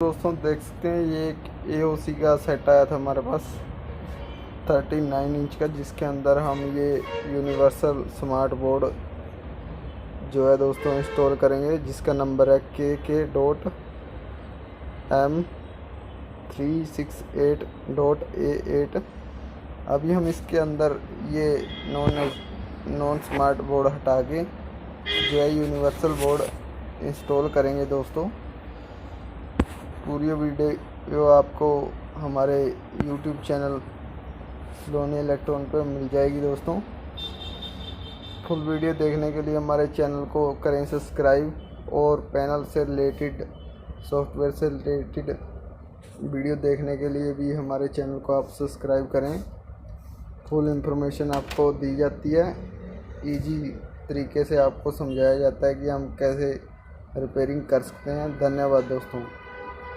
दोस्तों देख सकते हैं ये एक AOC का सेट आया था हमारे पास 39 इंच का, जिसके अंदर हम ये यूनिवर्सल स्मार्ट बोर्ड जो है दोस्तों इंस्टॉल करेंगे, जिसका नंबर है KK.M368.A8। अभी हम इसके अंदर ये नॉन स्मार्ट बोर्ड हटा के जो है यूनिवर्सल बोर्ड इंस्टॉल करेंगे दोस्तों। पूरी वीडियो आपको हमारे YouTube चैनल सोनी इलेक्ट्रॉन पर मिल जाएगी दोस्तों। फुल वीडियो देखने के लिए हमारे चैनल को करें सब्सक्राइब, और पैनल से रिलेटेड सॉफ्टवेयर से रिलेटेड वीडियो देखने के लिए भी हमारे चैनल को आप सब्सक्राइब करें। फुल इंफॉर्मेशन आपको दी जाती है, इजी तरीके से आपको समझाया जाता है कि हम कैसे रिपेयरिंग कर सकते हैं। धन्यवाद दोस्तों।